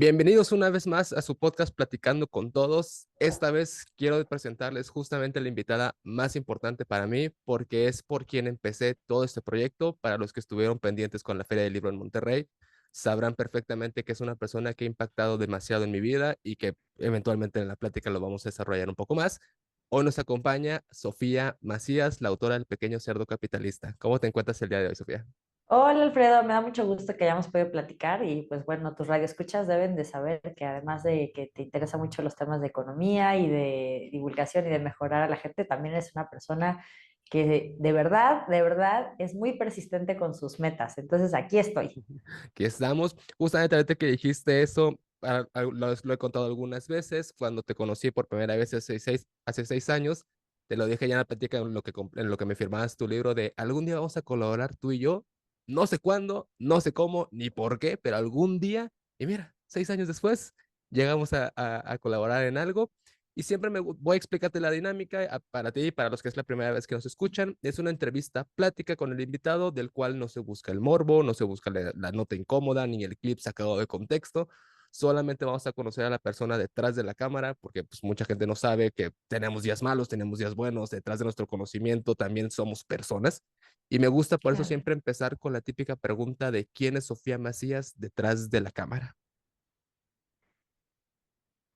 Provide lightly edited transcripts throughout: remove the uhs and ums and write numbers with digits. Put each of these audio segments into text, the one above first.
Bienvenidos una vez más a su podcast Platicando con Todos. Esta vez quiero presentarles justamente a la invitada más importante para mí, porque es por quien empecé todo este proyecto. Para los que estuvieron pendientes con la Feria del Libro en Monterrey, sabrán perfectamente que es una persona que ha impactado demasiado en mi vida y que eventualmente en la plática lo vamos a desarrollar un poco más. Hoy nos acompaña Sofía Macías, la autora del Pequeño Cerdo Capitalista. ¿Cómo te encuentras el día de hoy, Sofía? Hola Alfredo, me da mucho gusto que hayamos podido platicar y pues bueno, tus radioescuchas deben de saber que además de que te interesan mucho los temas de economía y de divulgación y de mejorar a la gente, también eres una persona que de verdad es muy persistente con sus metas. Entonces aquí estoy. Aquí estamos. Justamente ahorita que dijiste eso, lo he contado algunas veces. Cuando te conocí por primera vez hace 6 años, te lo dije ya en la plática en lo que me firmabas tu libro de algún día vamos a colaborar tú y yo. No sé cuándo, no sé cómo, ni por qué, pero algún día, y mira, 6 años después, llegamos a colaborar en algo. Y siempre voy a explicarte la dinámica para ti y para los que es la primera vez que nos escuchan. Es una entrevista plática con el invitado, del cual no se busca el morbo, no se busca la nota incómoda, ni el clip sacado de contexto. Solamente vamos a conocer a la persona detrás de la cámara, porque pues mucha gente no sabe que tenemos días malos, tenemos días buenos, detrás de nuestro conocimiento también somos personas. Y me gusta por eso Claro. siempre empezar con la típica pregunta de quién es Sofía Macías detrás de la cámara.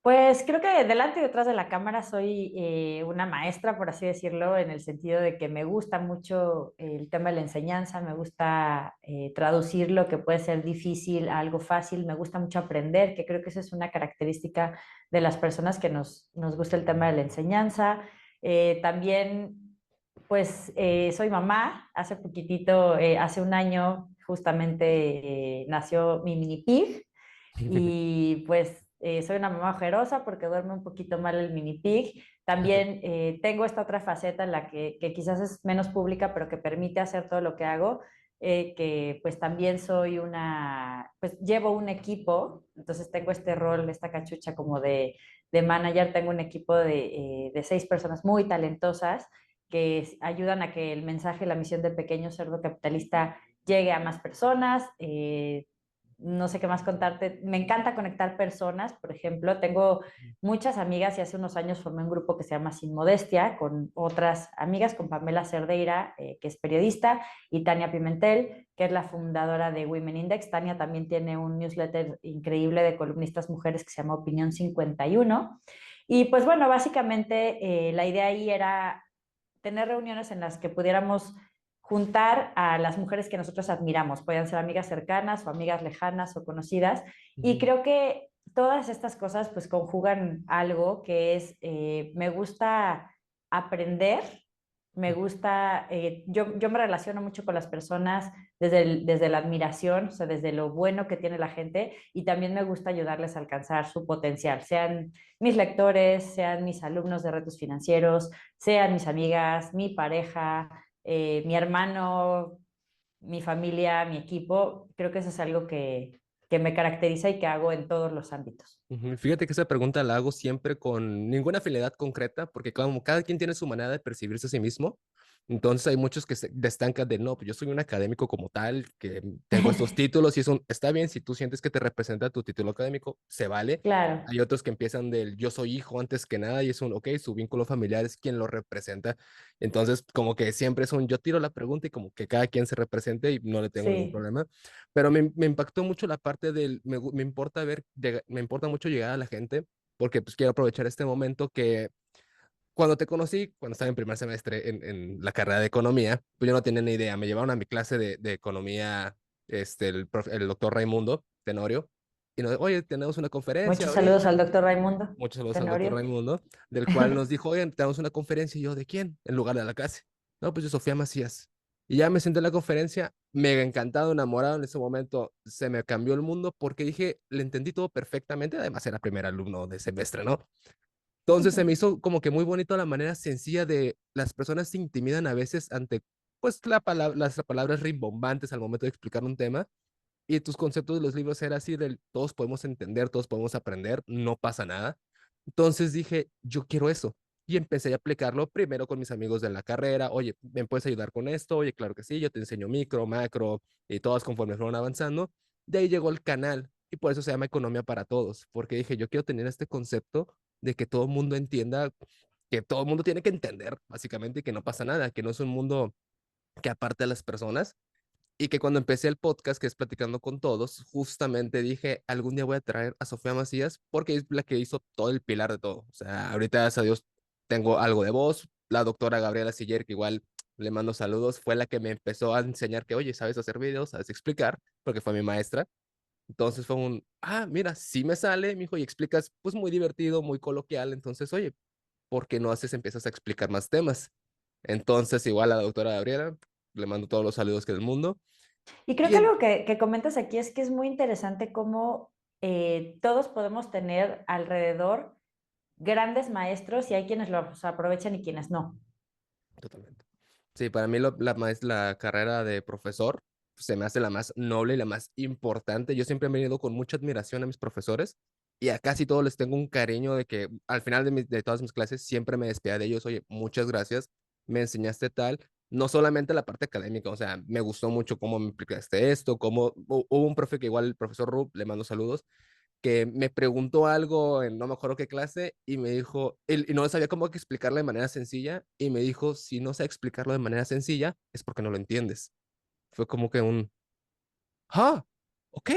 Pues creo que delante y detrás de la cámara soy una maestra, por así decirlo, en el sentido de que me gusta mucho el tema de la enseñanza, me gusta traducir lo que puede ser difícil a algo fácil, me gusta mucho aprender, que creo que esa es una característica de las personas que nos gusta el tema de la enseñanza. También, pues soy mamá, hace poquitito, hace un año justamente nació mi mini pig. Y pues soy una mamá ojerosa porque duerme un poquito mal el mini pig. También tengo esta otra faceta en la que quizás es menos pública, pero que permite hacer todo lo que hago, que pues también soy pues llevo un equipo, entonces tengo este rol, esta cachucha como de manager, tengo un equipo de 6 personas muy talentosas que ayudan a que el mensaje, la misión de Pequeño Cerdo Capitalista llegue a más personas. No sé qué más contarte. Me encanta conectar personas, por ejemplo, tengo muchas amigas y hace unos años formé un grupo que se llama Sin Modestia con otras amigas, con Pamela Cerdeira, que es periodista, y Tania Pimentel, que es la fundadora de Women Index. Tania también tiene un newsletter increíble de columnistas mujeres que se llama Opinión 51. Y pues bueno, básicamente la idea ahí era tener reuniones en las que pudiéramos juntar a las mujeres que nosotros admiramos, pueden ser amigas cercanas o amigas lejanas o conocidas, y Ujú. creo que todas estas cosas pues conjugan algo que es, me gusta aprender, me gusta, yo me relaciono mucho con las personas desde la admiración, o sea, desde lo bueno que tiene la gente, y también me gusta ayudarles a alcanzar su potencial, sean mis lectores, sean mis alumnos de retos financieros, sean mis amigas, mi pareja, mi hermano, mi familia, mi equipo. Creo que eso es algo que me caracteriza y que hago en todos los ámbitos. Ujú. Fíjate que esa pregunta la hago siempre con ninguna afinidad concreta, porque como cada quien tiene su manera de percibirse a sí mismo, entonces hay muchos que se destacan de, no, pues yo soy un académico como tal, que tengo estos títulos y está bien, si tú sientes que te representa tu título académico, se vale. Claro. Hay otros que empiezan del yo soy hijo antes que nada y es un, ok, su vínculo familiar es quien lo representa. Entonces, como que siempre es un, yo tiro la pregunta y como que cada quien se represente y no le tengo ningún Sí. problema. Pero me impactó mucho la parte del, me importa me importa mucho llegar a la gente, porque pues quiero aprovechar este momento que cuando te conocí, cuando estaba en primer semestre en la carrera de economía, pues yo no tenía ni idea, me llevaron a mi clase de economía, el doctor Raimundo Tenorio, y nos, oye, tenemos una conferencia Muchos saludos ahorita, al doctor Raimundo muchos saludos al doctor Tenorio. Raimundo, del cual nos dijo, oye, tenemos una conferencia, y yo, ¿de quién? En lugar de la clase. No, pues yo, Sofía Macías. Y ya me senté en la conferencia, mega encantado, enamorado en ese momento, se me cambió el mundo porque dije, le entendí todo perfectamente, además era primer alumno de semestre, ¿no? Entonces se me hizo como que muy bonito la manera sencilla de las personas se intimidan a veces ante, pues, las palabras rimbombantes al momento de explicar un tema y tus conceptos de los libros era así del todos podemos entender, todos podemos aprender, no pasa nada. Entonces dije, yo quiero eso. Y empecé a aplicarlo primero con mis amigos de la carrera. Oye, ¿me puedes ayudar con esto? Oye, claro que sí, yo te enseño micro, macro y todas conforme fueron avanzando. De ahí llegó el canal. y por eso se llama economía para todos, porque dije, yo quiero tener este concepto de que todo el mundo entienda, que todo el mundo tiene que entender, básicamente, y que no pasa nada, que no es un mundo que aparte a las personas, y que cuando empecé el podcast, que es Platicando con Todos, justamente dije, algún día voy a traer a Sofía Macías porque es la que hizo todo el pilar de todo. O sea, ahorita, gracias a Dios, tengo algo de voz. La doctora Gabriela Siller, que igual le mando saludos, fue la que me empezó a enseñar que, oye, sabes hacer videos, sabes explicar, porque fue mi maestra. Entonces fue un, mira, sí me sale, mijo, y explicas, pues muy divertido, muy coloquial. Entonces, oye, ¿por qué no haces, empiezas a explicar más temas? Entonces, igual a la doctora Gabriela, le mando todos los saludos que del mundo. Y creo Y que algo que comentas aquí es que es muy interesante cómo todos podemos tener alrededor grandes maestros y hay quienes los aprovechan y quienes no. totalmente. Sí, para mí la carrera de profesor se me hace la más noble y la más importante. Yo siempre he venido con mucha admiración a mis profesores y a casi todos les tengo un cariño de que al final de todas mis clases siempre me despedía de ellos, oye, muchas gracias, me enseñaste tal, no solamente la parte académica, o sea, me gustó mucho cómo me explicaste esto, cómo hubo un profe que igual, el profesor Rub, le mando saludos, que me preguntó algo en no me acuerdo qué clase y me dijo, y no sabía cómo que explicarlo de manera sencilla y me dijo, si no sé explicarlo de manera sencilla es porque no lo entiendes. Fue como que ah, ok,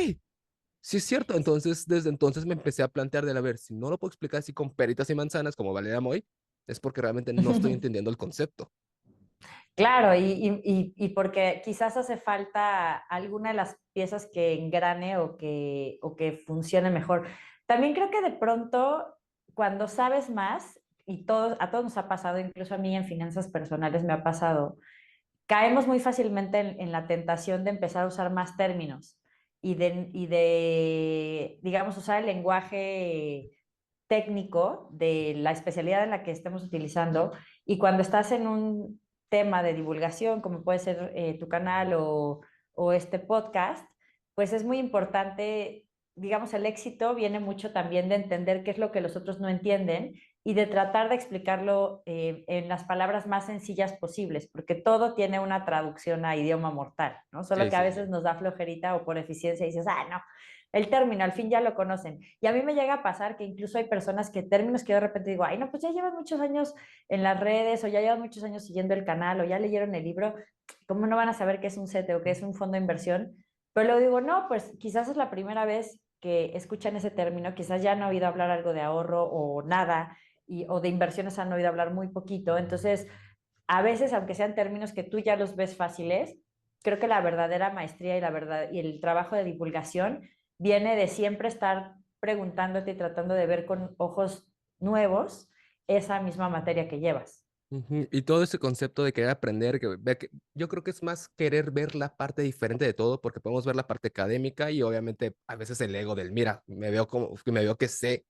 sí es cierto. Entonces, desde entonces me empecé a plantear de, a ver, si no lo puedo explicar así con peritas y manzanas como Valeria Moy, es porque realmente no estoy entendiendo el concepto. Claro, y porque quizás hace falta alguna de las piezas que engrane o que funcione mejor. También creo que de pronto, cuando sabes más, y a todos nos ha pasado, incluso a mí en finanzas personales me ha pasado, caemos muy fácilmente en la tentación de empezar a usar más términos digamos, usar el lenguaje técnico de la especialidad en la que estemos utilizando y cuando estás en un tema de divulgación, como puede ser tu canal o este podcast, pues es muy importante, digamos, el éxito viene mucho también de entender qué es lo que los otros no entienden y de tratar de explicarlo en las palabras más sencillas posibles, porque todo tiene una traducción a idioma mortal, ¿no? Solo Sí, que a sí, veces sí. nos da flojerita o por eficiencia y dices, no, el término, al fin ya lo conocen. Y a mí me llega a pasar que incluso hay personas que términos que yo de repente digo, ay, no, pues ya llevan muchos años en las redes o ya llevan muchos años siguiendo el canal o ya leyeron el libro, ¿cómo no van a saber qué es un CETE o qué es un fondo de inversión? Pero luego digo, no, pues quizás es la primera vez que escuchan ese término, quizás ya han oído hablar algo de ahorro o nada, o de inversiones han oído hablar muy poquito. Entonces, a veces, aunque sean términos que tú ya los ves fáciles, creo que la verdadera maestría y la verdad y el trabajo de divulgación viene de siempre estar preguntándote y tratando de ver con ojos nuevos esa misma materia que llevas. Ujú. Y todo ese concepto de querer aprender, yo creo que es más querer ver la parte diferente de todo, porque podemos ver la parte académica y obviamente a veces el ego del, mira, me veo que sé.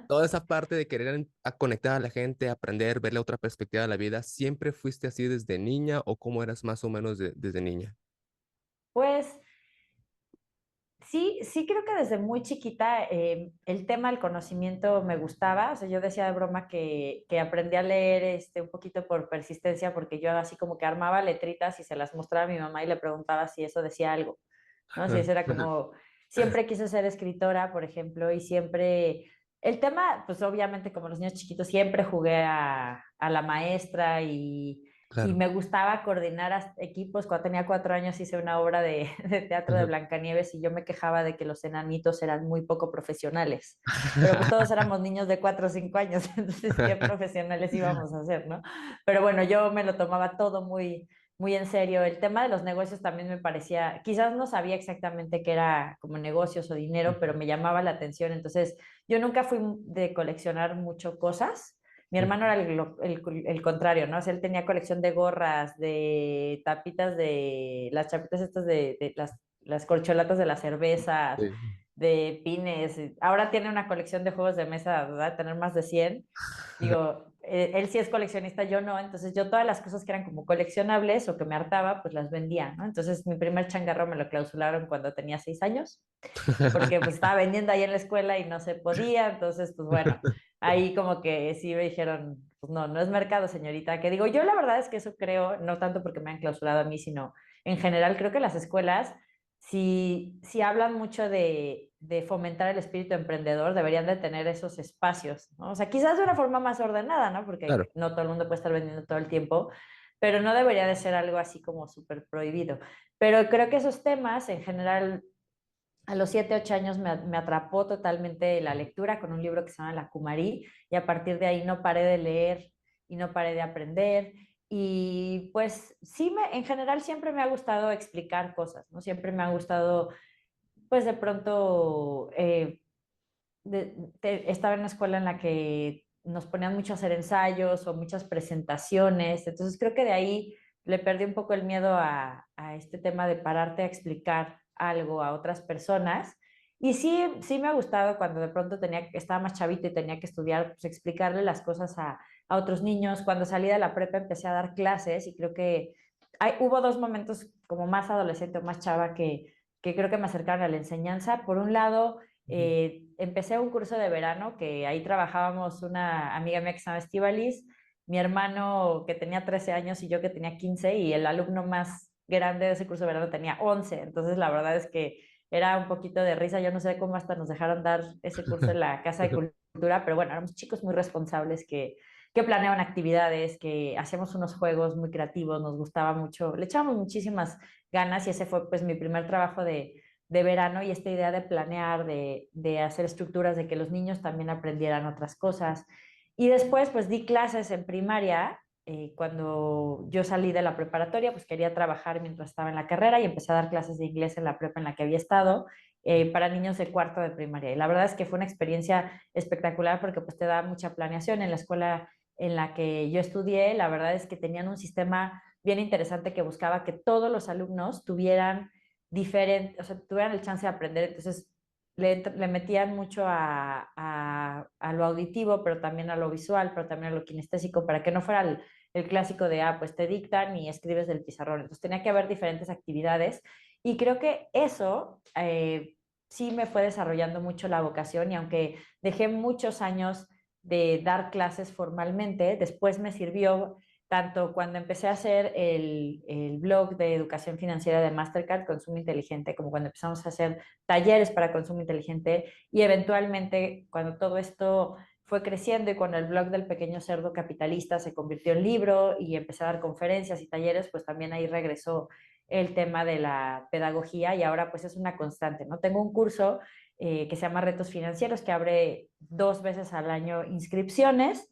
Toda esa parte de querer a conectar a la gente, aprender, verle otra perspectiva de la vida, ¿siempre fuiste así desde niña o cómo eras más o menos desde niña? Pues sí, sí creo que desde muy chiquita el tema del conocimiento me gustaba. O sea, yo decía de broma que aprendí a leer un poquito por persistencia, porque yo así como que armaba letritas y se las mostraba a mi mamá y le preguntaba si eso decía algo, ¿no? Si eso era como, siempre quise ser escritora, por ejemplo, y siempre, el tema, pues obviamente como los niños chiquitos, siempre jugué a la maestra y Claro. me gustaba coordinar equipos. Cuando tenía 4 años hice una obra de teatro de Blancanieves y yo me quejaba de que los enanitos eran muy poco profesionales. Pero pues todos éramos niños de 4 o 5 años, entonces qué profesionales íbamos a hacer, ¿no? Pero bueno, yo me lo tomaba todo muy, muy en serio. El tema de los negocios también me parecía, quizás no sabía exactamente qué era como negocios o dinero, pero me llamaba la atención. Entonces, yo nunca fui de coleccionar mucho cosas. Mi hermano era el contrario, ¿no? O sea, él tenía colección de gorras, de tapitas de las chapitas estas de las corcholatas de las cervezas, Sí. de pines. Ahora tiene una colección de juegos de mesa, ¿verdad? Tener más de 100. Digo, él sí es coleccionista, yo no. Entonces yo todas las cosas que eran como coleccionables o que me hartaba, pues las vendía, ¿no? Entonces mi primer changarro me lo clausularon cuando tenía 6 años porque pues estaba vendiendo ahí en la escuela y no se podía, entonces pues bueno, ahí como que sí me dijeron, pues no, no es mercado, señorita, que digo, yo la verdad es que eso creo, no tanto porque me han clausurado a mí, sino en general creo que las escuelas si hablan mucho de fomentar el espíritu emprendedor, deberían de tener esos espacios, ¿no? O sea, quizás de una forma más ordenada, ¿no? Porque Claro, no todo el mundo puede estar vendiendo todo el tiempo, pero no debería de ser algo así como súper prohibido. Pero creo que esos temas, en general, a los 7, 8 años me atrapó totalmente la lectura con un libro que se llama La Kumarí y a partir de ahí no paré de leer y no paré de aprender. Y pues sí, en general siempre me ha gustado explicar cosas, ¿no? Siempre me ha gustado, pues de pronto, estaba en una escuela en la que nos ponían mucho a hacer ensayos o muchas presentaciones, entonces creo que de ahí le perdí un poco el miedo a este tema de pararte a explicar algo a otras personas. Y sí, sí me ha gustado cuando de pronto estaba más chavito y tenía que estudiar, pues explicarle las cosas a otros niños. Cuando salí de la prepa empecé a dar clases y creo que hubo dos momentos como más adolescente o más chava que creo que me acercaron a la enseñanza. Por un lado, empecé un curso de verano que ahí trabajábamos una amiga mía que se llama Estivalis, mi hermano que tenía 13 años y yo que tenía 15 y el alumno más grande de ese curso de verano tenía 11. Entonces la verdad es que era un poquito de risa. Yo no sé cómo hasta nos dejaron dar ese curso en la Casa de Cultura, pero bueno, éramos chicos muy responsables que planeaban actividades, que hacíamos unos juegos muy creativos, nos gustaba mucho, le echábamos muchísimas ganas y ese fue pues mi primer trabajo de verano y esta idea de planear, de hacer estructuras, de que los niños también aprendieran otras cosas. Y después, pues di clases en primaria. Cuando yo salí de la preparatoria, pues quería trabajar mientras estaba en la carrera y empecé a dar clases de inglés en la prepa en la que había estado para niños de cuarto de primaria. Y la verdad es que fue una experiencia espectacular porque pues te da mucha planeación en la escuela en la que yo estudié. La verdad es que tenían un sistema bien interesante que buscaba que todos los alumnos tuvieran diferente, o sea, tuvieran el chance de aprender. Entonces, le metían mucho a lo auditivo, pero también a lo visual, pero también a lo kinestésico, para que no fuera el clásico de, pues te dictan y escribes del pizarrón. Entonces, tenía que haber diferentes actividades. Y creo que eso sí me fue desarrollando mucho la vocación y aunque dejé muchos años de dar clases formalmente, después me sirvió tanto cuando empecé a hacer el blog de educación financiera de Mastercard, Consumo Inteligente, como cuando empezamos a hacer talleres para consumo inteligente y eventualmente cuando todo esto fue creciendo y cuando el blog del pequeño cerdo capitalista se convirtió en libro y empecé a dar conferencias y talleres, pues también ahí regresó el tema de la pedagogía y ahora pues es una constante, ¿no? Tengo un curso que se llama Retos Financieros que abre 2 veces al año inscripciones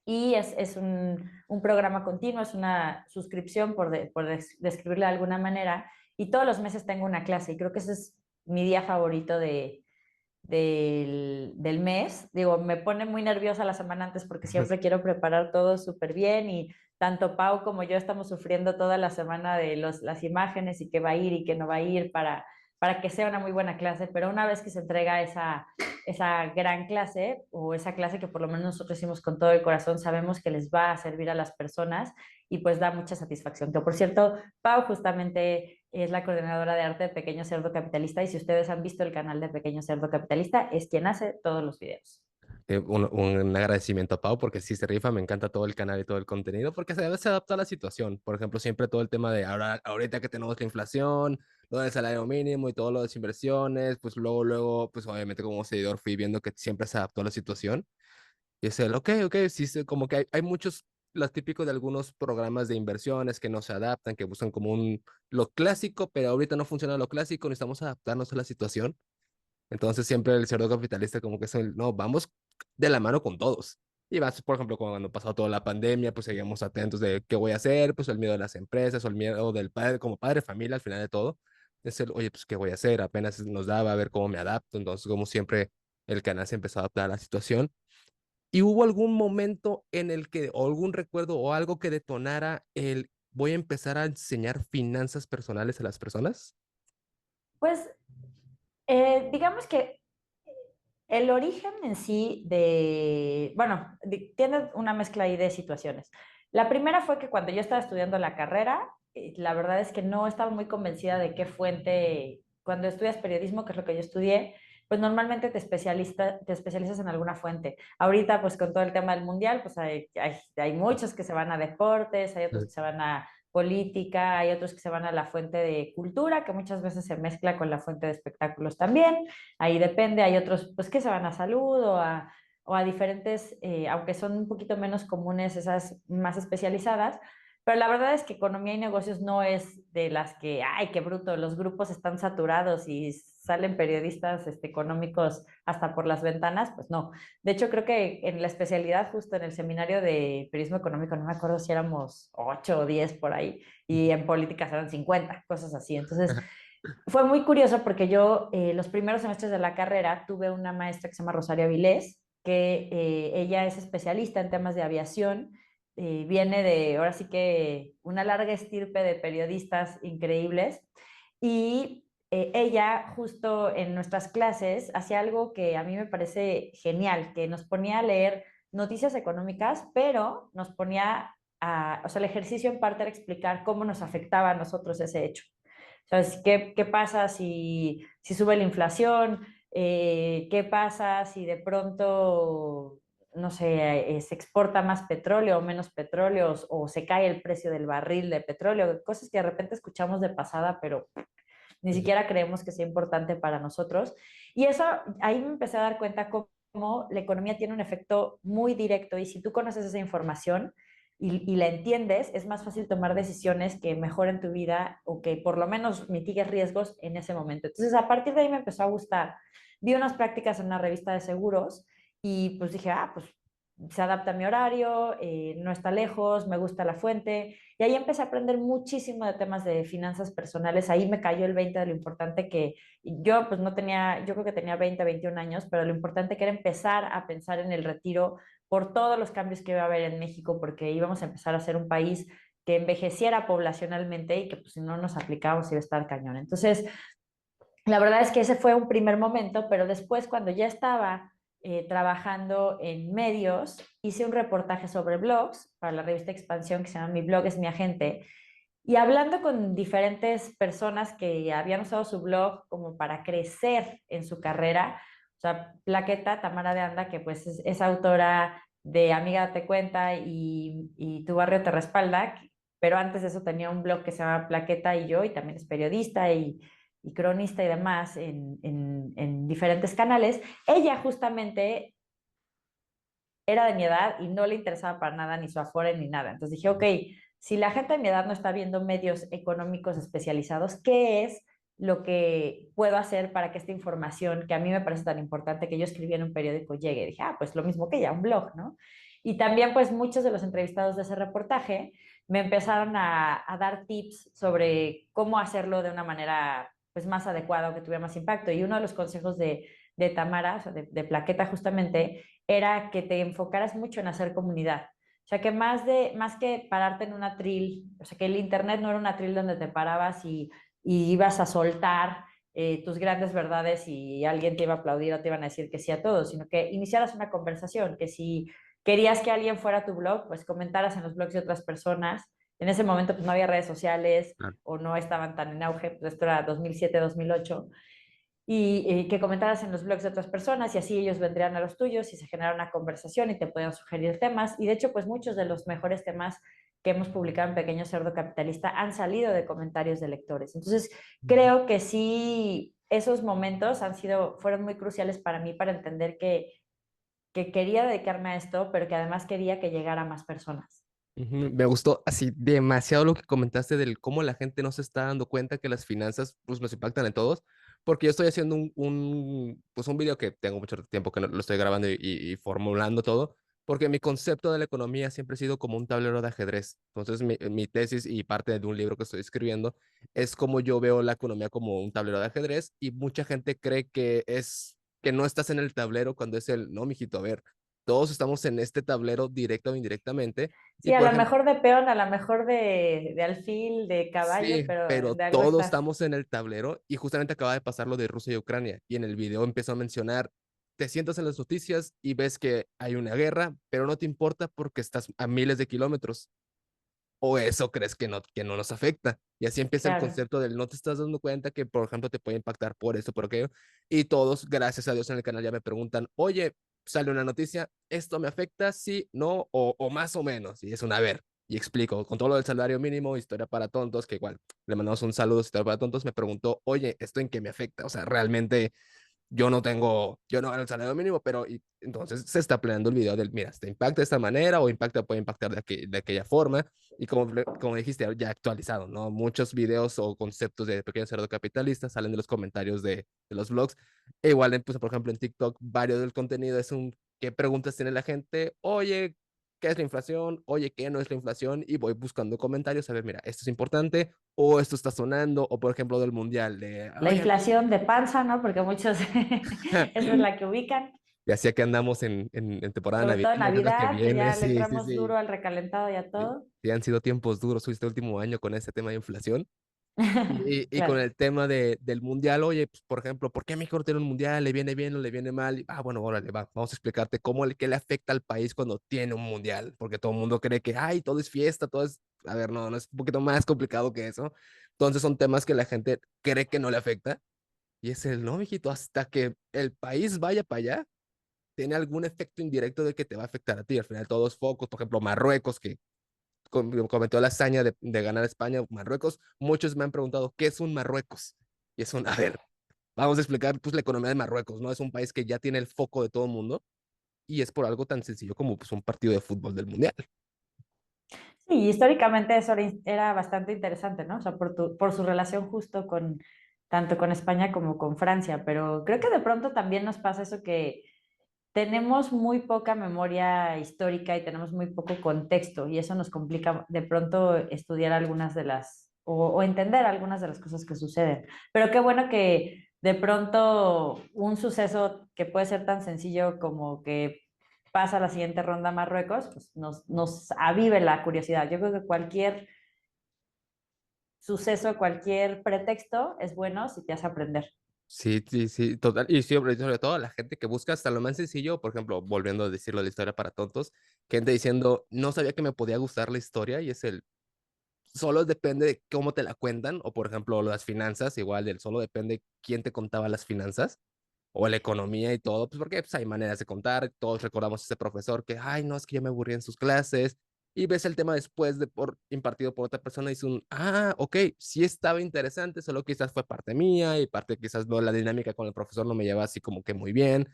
y es un programa continuo, es una suscripción, por describirlo de alguna manera, y todos los meses tengo una clase, y creo que ese es mi día favorito del mes. Digo, me pone muy nerviosa la semana antes porque siempre quiero preparar todo súper bien, y tanto Pau como yo estamos sufriendo toda la semana de las imágenes y qué va a ir y qué no va a ir para que sea una muy buena clase, pero una vez que se entrega esa gran clase o esa clase que por lo menos nosotros hicimos con todo el corazón, sabemos que les va a servir a las personas y pues da mucha satisfacción. Que por cierto, Pau justamente es la coordinadora de arte de Pequeño Cerdo Capitalista y si ustedes han visto el canal de Pequeño Cerdo Capitalista, es quien hace todos los videos. un agradecimiento a Pau porque sí se rifa, me encanta todo el canal y todo el contenido porque se adapta a la situación. Por ejemplo, siempre todo el tema de ahora, ahorita que tenemos la inflación, lo del salario mínimo y todo lo de las inversiones, pues luego, pues obviamente como seguidor fui viendo que siempre se adaptó a la situación. Y es el, ok, sí, como que hay muchos, los típicos de algunos programas de inversiones que no se adaptan, que buscan como lo clásico, pero ahorita no funciona lo clásico, necesitamos adaptarnos a la situación. Entonces siempre el cerdo capitalista como que es el, no, vamos de la mano con todos. Y vas, por ejemplo, cuando pasó toda la pandemia, pues seguíamos atentos de qué voy a hacer, pues el miedo de las empresas o el miedo del padre, como padre de familia al final de todo. Es el, oye, pues qué voy a hacer, apenas nos daba a ver cómo me adapto. Entonces, como siempre, el canal se empezó a adaptar a la situación. ¿Y hubo algún momento en el que, o algún recuerdo o algo que detonara el, voy a empezar a enseñar finanzas personales a las personas? Pues digamos que el origen en sí bueno, tiene una mezcla ahí de situaciones. La primera fue que cuando yo estaba estudiando la carrera, la verdad es que no estaba muy convencida de qué fuente, cuando estudias periodismo, que es lo que yo estudié, pues normalmente te especializas en alguna fuente. Ahorita, pues con todo el tema del mundial, pues hay muchos que se van a deportes, hay otros que se van a política, hay otros que se van a la fuente de cultura, que muchas veces se mezcla con la fuente de espectáculos también, ahí depende, hay otros pues que se van a salud o a diferentes, aunque son un poquito menos comunes esas más especializadas, pero la verdad es que economía y negocios no es de las que, ay, qué bruto, los grupos están saturados y salen periodistas económicos hasta por las ventanas, pues no. De hecho, creo que en la especialidad, justo en el seminario de periodismo económico, no me acuerdo si éramos 8 o 10 por ahí, y en políticas eran 50 cosas así. Entonces, fue muy curioso porque yo, los primeros semestres de la carrera, tuve una maestra que se llama Rosario Avilés, que ella es especialista en temas de aviación, viene de, ahora sí que, una larga estirpe de periodistas increíbles, y ella justo en nuestras clases hacía algo que a mí me parece genial, que nos ponía a leer noticias económicas, pero nos ponía a, o sea, el ejercicio en parte era explicar cómo nos afectaba a nosotros ese hecho. ¿Sabes? ¿Qué pasa si sube la inflación? ¿Qué pasa si de pronto, no sé, se exporta más petróleo o menos petróleo o se cae el precio del barril de petróleo? Cosas que de repente escuchamos de pasada, pero ni siquiera creemos que sea importante para nosotros. Y eso, ahí me empecé a dar cuenta cómo la economía tiene un efecto muy directo y si tú conoces esa información y la entiendes, es más fácil tomar decisiones que mejoren tu vida o que por lo menos mitigues riesgos en ese momento. Entonces, a partir de ahí me empezó a gustar. Vi unas prácticas en una revista de seguros y pues dije, ah, pues se adapta a mi horario, no está lejos, me gusta la fuente. Y ahí empecé a aprender muchísimo de temas de finanzas personales. Ahí me cayó el 20 de lo importante que yo pues no tenía, yo creo que tenía 20, 21 años, pero lo importante que era empezar a pensar en el retiro por todos los cambios que iba a haber en México, porque íbamos a empezar a ser un país que envejeciera poblacionalmente y que pues si no nos aplicábamos iba a estar cañón. Entonces, la verdad es que ese fue un primer momento, pero después cuando ya estaba trabajando en medios, hice un reportaje sobre blogs para la revista Expansión que se llama Mi blog es mi agente. Y hablando con diferentes personas que habían usado su blog como para crecer en su carrera, o sea, Plaqueta, Tamara de Anda, que pues es autora de Amiga Date Cuenta y Tu Barrio Te Respalda, pero antes de eso tenía un blog que se llama Plaqueta y yo, y también es periodista y cronista y demás en diferentes canales. Ella justamente era de mi edad y no le interesaba para nada ni su afore ni nada. Entonces dije, ok, si la gente de mi edad no está viendo medios económicos especializados, ¿qué es lo que puedo hacer para que esta información, que a mí me parece tan importante que yo escribí en un periódico, llegue? Dije, ah, pues lo mismo que ella, un blog, ¿no? Y también pues muchos de los entrevistados de ese reportaje me empezaron a dar tips sobre cómo hacerlo de una manera pues más adecuada o que tuviera más impacto. Y uno de los consejos de Tamara, o sea, de Plaqueta justamente, era que te enfocaras mucho en hacer comunidad. O sea, que más que pararte en un atril, o sea, que el internet no era un atril donde te parabas y ibas a soltar tus grandes verdades y alguien te iba a aplaudir o te iban a decir que sí a todo, sino que iniciaras una conversación, que si querías que alguien fuera a tu blog, pues comentaras en los blogs de otras personas. En ese momento pues no había redes sociales Claro. o no estaban tan en auge, pues esto era 2007, 2008 y que comentaras en los blogs de otras personas y así ellos vendrían a los tuyos y se genera una conversación y te pueden sugerir temas. Y de hecho, pues muchos de los mejores temas que hemos publicado en Pequeño Cerdo Capitalista han salido de comentarios de lectores. Entonces, creo que sí, esos momentos fueron muy cruciales para mí para entender que quería dedicarme a esto, pero que además quería que llegara a más personas. Ujú. Me gustó así demasiado lo que comentaste del cómo la gente no se está dando cuenta que las finanzas pues nos impactan en todos, porque yo estoy haciendo pues un video que tengo mucho tiempo que lo estoy grabando y formulando todo, porque mi concepto de la economía siempre ha sido como un tablero de ajedrez. Entonces mi tesis y parte de un libro que estoy escribiendo es como yo veo la economía como un tablero de ajedrez y mucha gente cree que no estás en el tablero cuando es no, mijito, a ver. Todos estamos en este tablero directa o indirectamente y Sí, a por lo ejemplo, mejor de peón, a lo mejor de alfil, de caballo, sí, pero pero de algo todos estás. estamos en el tablero y justamente acaba de pasar lo de Rusia y Ucrania y en el video empezó a mencionar, te sientas en las noticias y ves que hay una guerra, pero no te importa porque estás a miles de kilómetros o eso crees que no nos afecta. Y así empieza el Claro. concepto del no te estás dando cuenta que, por ejemplo, te puede impactar por eso, por aquello. Y todos, gracias a Dios, en el canal ya me preguntan, oye, sale una noticia, ¿esto me afecta? Sí, no, o más o menos. Y es una, a ver. y explico, con todo lo del salario mínimo, historia para tontos, que igual le mandamos un saludo, historia para tontos, me preguntó, oye, ¿esto en qué me afecta? O sea, realmente yo no gano el salario mínimo, pero y, entonces se está planeando el video del, mira, ¿te impacta de esta manera o impacta, puede impactar de aquella forma? Y como dijiste, ya actualizado, ¿no? Muchos videos o conceptos de pequeño cerdo capitalista salen de los comentarios de los blogs. E igual, pues, por ejemplo, en TikTok, varios del contenido es un, ¿qué preguntas tiene la gente? Oye, ¿qué es la inflación? Oye, ¿qué no es la inflación? Y voy buscando comentarios a ver, mira, esto es importante o esto está sonando, o por ejemplo del mundial, de, La oye, inflación de panza, ¿no? Porque muchos, esa es la que ubican. y así que andamos en temporada Sobre todo en navideña, que es la que Navidad, que viene, ya le sí, sí, entramos sí. duro al recalentado y a Sí, todo. sí han sido tiempos duros este último año con ese tema de inflación. Y con Claro. el tema del mundial, oye, pues, por ejemplo, ¿por qué México tiene un mundial? ¿Le viene bien o le viene mal? Bueno, órale, vamos a explicarte qué le afecta al país cuando tiene un mundial, porque todo el mundo cree que, ay, todo es fiesta, todo es, a ver, no, no es un poquito más complicado que eso. Entonces son temas que la gente cree que no le afecta, y es el, no, mijito, hasta que el país vaya para allá, tiene algún efecto indirecto de que te va a afectar a ti. Al final, todos focos, por ejemplo, Marruecos, que cometió la hazaña de ganar a España, Marruecos, muchos me han preguntado, ¿qué es un Marruecos? Y es un, a ver, vamos a explicar pues la economía de Marruecos, ¿no? Es un país que ya tiene el foco de todo el mundo y es por algo tan sencillo como pues un partido de fútbol del mundial. Sí, históricamente eso era bastante interesante, ¿no? O sea, por su relación justo con tanto con España como con Francia, pero creo que de pronto también nos pasa eso que tenemos muy poca memoria histórica y tenemos muy poco contexto y eso nos complica de pronto estudiar algunas de las o entender algunas de las cosas que suceden. Pero qué bueno que de pronto un suceso que puede ser tan sencillo como que pasa a la siguiente ronda a Marruecos, pues nos avive la curiosidad. Yo creo que cualquier suceso, cualquier pretexto es bueno si te hace aprender. Sí, sí, sí, total. Y sobre todo la gente que busca hasta lo más sencillo, por ejemplo, volviendo a decirlo de la historia para tontos, gente diciendo, no sabía que me podía gustar la historia y es el, solo depende de cómo te la cuentan, o por ejemplo, las finanzas, igual, del solo depende quién te contaba las finanzas o la economía y todo, pues porque pues, hay maneras de contar, todos recordamos a ese profesor que, ay, no, es que yo me aburrí en sus clases, y ves el tema después de por impartido por otra persona y dices un, ok, sí estaba interesante, solo quizás fue parte mía y parte quizás no, la dinámica con el profesor no me lleva así como que muy bien.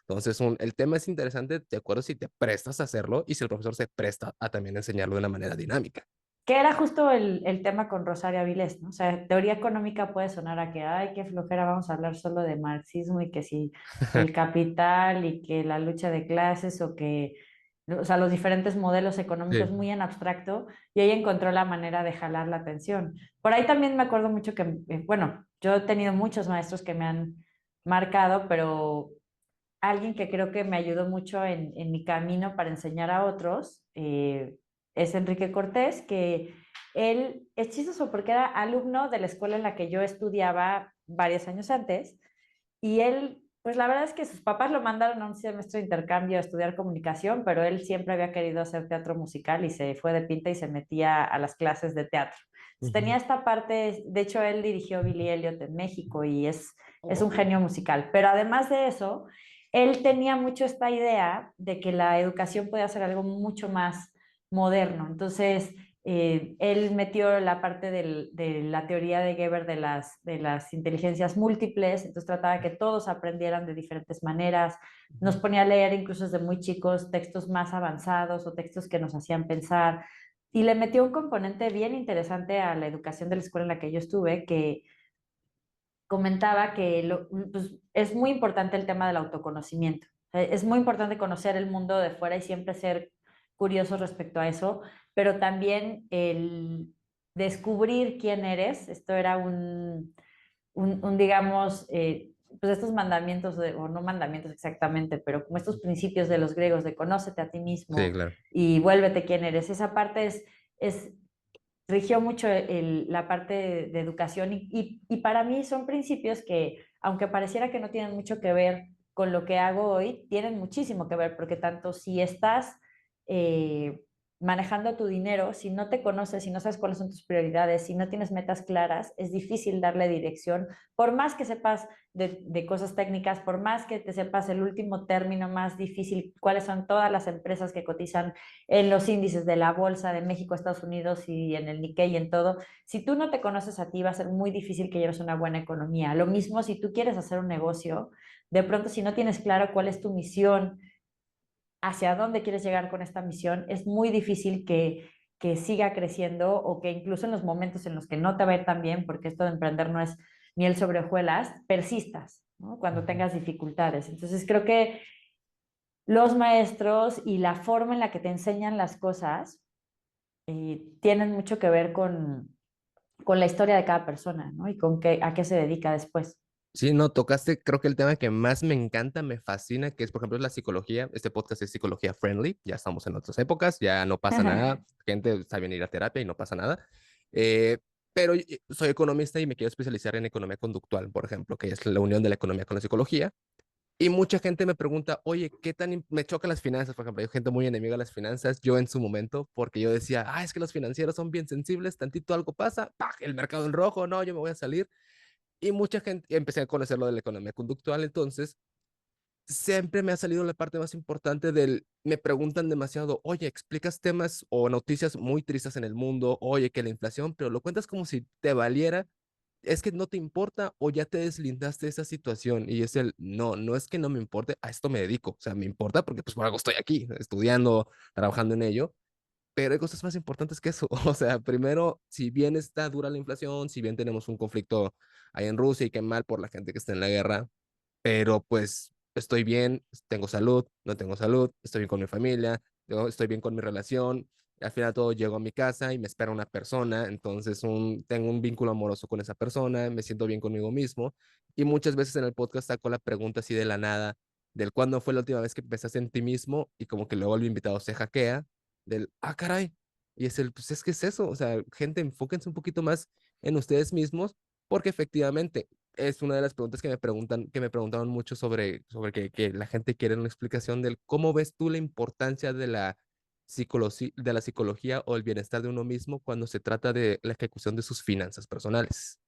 Entonces, el tema es interesante, de acuerdo si te prestas a hacerlo y si el profesor se presta a también enseñarlo de una manera dinámica. Que era justo el tema con Rosario Avilés, ¿no? O sea, teoría económica puede sonar a que, ay, qué flojera, vamos a hablar solo de marxismo y que si el capital y que la lucha de clases o que, o sea, los diferentes modelos económicos Sí, muy en abstracto y ella encontró la manera de jalar la atención. Por ahí también me acuerdo mucho que, bueno, yo he tenido muchos maestros que me han marcado, pero alguien que creo que me ayudó mucho en mi camino para enseñar a otros es Enrique Cortés, que él es chistoso porque era alumno de la escuela en la que yo estudiaba varios años antes y él, pues la verdad es que sus papás lo mandaron a un semestre de intercambio a estudiar comunicación, pero él siempre había querido hacer teatro musical y se fue de pinta y se metía a las clases de teatro. Entonces, tenía ujú. esta parte, de hecho él dirigió Billy Elliot en México y es un Oh, genio musical, pero además de eso, él tenía mucho esta idea de que la educación podía ser algo mucho más moderno. Entonces, él metió la parte de la teoría de Geber de las inteligencias múltiples, entonces trataba de que todos aprendieran de diferentes maneras, nos ujú. ponía a leer incluso desde muy chicos textos más avanzados o textos que nos hacían pensar, y le metió un componente bien interesante a la educación de la escuela en la que yo estuve, que comentaba que pues, es muy importante el tema del autoconocimiento. Es muy importante conocer el mundo de fuera y siempre ser curioso respecto a eso, pero también el descubrir quién eres. Esto era digamos, pues estos mandamientos, o no mandamientos exactamente, pero como estos principios de los griegos de conócete a ti Sí, mismo claro. y vuélvete quién eres. Esa parte es rigió mucho la parte de educación y para mí son principios que, aunque pareciera que no tienen mucho que ver con lo que hago hoy, tienen muchísimo que ver, porque tanto si estás manejando tu dinero, si no te conoces, si no sabes cuáles son tus prioridades, si no tienes metas claras, es difícil darle dirección, por más que sepas de cosas técnicas, por más que te sepas el último término más difícil, cuáles son todas las empresas que cotizan en los índices de la bolsa de México, Estados Unidos y en el Nikkei y en todo. Si tú no te conoces a ti, va a ser muy difícil que lleves una buena economía. Lo mismo si tú quieres hacer un negocio, de pronto si no tienes claro cuál es tu misión, hacia dónde quieres llegar con esta misión, es muy difícil que siga creciendo o que incluso en los momentos en los que no te va a ir tan bien, porque esto de emprender no es miel sobre hojuelas, persistas, ¿no? Cuando Ujú. tengas dificultades. Entonces creo que los maestros y la forma en la que te enseñan las cosas tienen mucho que ver con la historia de cada persona, ¿no? Y con qué, a qué se dedica después. Sí, no, tocaste, creo que el tema que más me encanta, me fascina, que es, por ejemplo, es la psicología. Este podcast es psicología friendly, ya estamos en otras épocas, ya no pasa nada, gente sabe bien ir a terapia y no pasa nada. Eh, pero soy economista y me quiero especializar en economía conductual, por ejemplo, que es la unión de la economía con la psicología. Y mucha gente me pregunta, oye, ¿qué tan me chocan las finanzas? Por ejemplo, hay gente muy enemiga de las finanzas, yo en su momento, porque yo decía, es que los financieros son bien sensibles, tantito algo pasa, ¡pah! El mercado en rojo, no, yo me voy a salir. Y mucha gente, empecé a conocer lo de la economía conductual, entonces siempre me ha salido la parte más importante me preguntan demasiado, oye, explicas temas o noticias muy tristes en el mundo, oye, que la inflación, pero lo cuentas como si te valiera, es que no te importa o ya te deslindaste de esa situación y es no, no es que no me importe, a esto me dedico, o sea, me importa porque pues por algo estoy aquí, estudiando, trabajando en ello, pero hay cosas más importantes que eso. O sea, primero, si bien está dura la inflación, si bien tenemos un conflicto ahí en Rusia y qué mal por la gente que está en la guerra, pero pues estoy bien, tengo salud, no tengo salud, estoy bien con mi familia, yo estoy bien con mi relación. Al final todo llego a mi casa y me espera una persona, entonces tengo un vínculo amoroso con esa persona, me siento bien conmigo mismo. Y muchas veces en el podcast saco la pregunta así de la nada, del cuándo fue la última vez que pensaste en ti mismo y como que luego el invitado se hackea, caray. Y pues es que es eso, o sea, gente, enfóquense un poquito más en ustedes mismos, porque efectivamente es una de las preguntas que me preguntaban mucho sobre que la gente quiere una explicación del cómo ves tú la importancia de de la psicología o el bienestar de uno mismo cuando se trata de la ejecución de sus finanzas personales.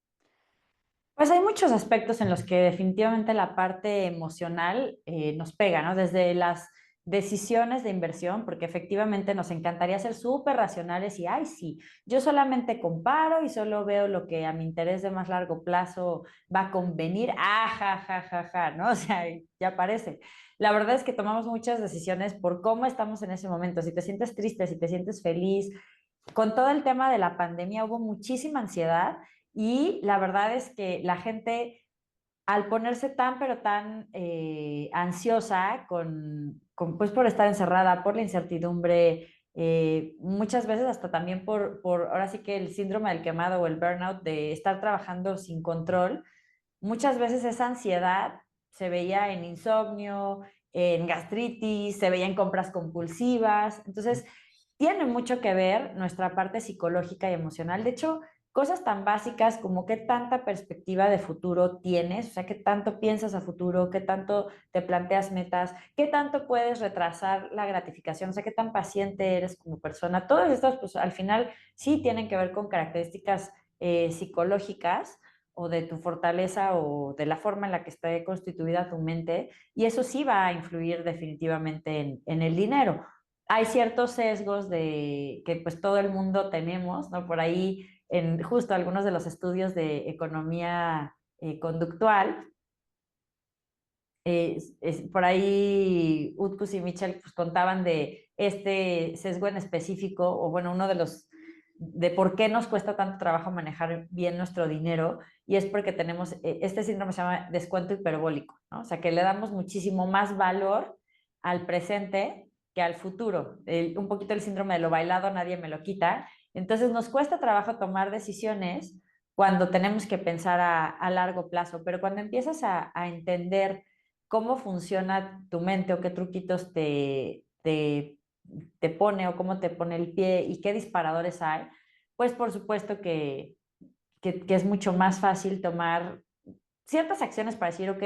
Pues hay muchos aspectos en los que definitivamente la parte emocional nos pega, ¿no? Desde las decisiones de inversión, porque efectivamente nos encantaría ser súper racionales y, ay, sí, yo solamente comparo y solo veo lo que a mi interés de más largo plazo va a convenir, ja, ja, ja, ja, ¿no? O sea, ya parece. La verdad es que tomamos muchas decisiones por cómo estamos en ese momento. Si te sientes triste, si te sientes feliz, con todo el tema de la pandemia hubo muchísima ansiedad y la verdad es que la gente al ponerse tan pero tan ansiosa pues por estar encerrada, por la incertidumbre, muchas veces hasta también por ahora sí que el síndrome del quemado o el burnout de estar trabajando sin control, muchas veces esa ansiedad se veía en insomnio, en gastritis, se veía en compras compulsivas. Entonces, tiene mucho que ver nuestra parte psicológica y emocional. De hecho, cosas tan básicas como qué tanta perspectiva de futuro tienes, o sea, qué tanto piensas a futuro, qué tanto te planteas metas, qué tanto puedes retrasar la gratificación, o sea, qué tan paciente eres como persona. Todas estas, pues al final sí tienen que ver con características psicológicas o de tu fortaleza o de la forma en la que esté constituida tu mente, y eso sí va a influir definitivamente en el dinero. Hay ciertos sesgos de que pues todo el mundo tenemos, ¿no? Por ahí en justo algunos de los estudios de economía conductual, por ahí Utkus y Mitchell pues, contaban de este sesgo en específico, o bueno, uno de los, de por qué nos cuesta tanto trabajo manejar bien nuestro dinero, y es porque tenemos, este síndrome se llama descuento hiperbólico, ¿no? O sea, que le damos muchísimo más valor al presente que al futuro. Un poquito el síndrome de lo bailado, nadie me lo quita. Entonces nos cuesta trabajo tomar decisiones cuando tenemos que pensar a largo plazo, pero cuando empiezas a entender cómo funciona tu mente o qué truquitos te pone o cómo te pone el pie y qué disparadores hay, pues por supuesto que es mucho más fácil tomar ciertas acciones para decir, ok,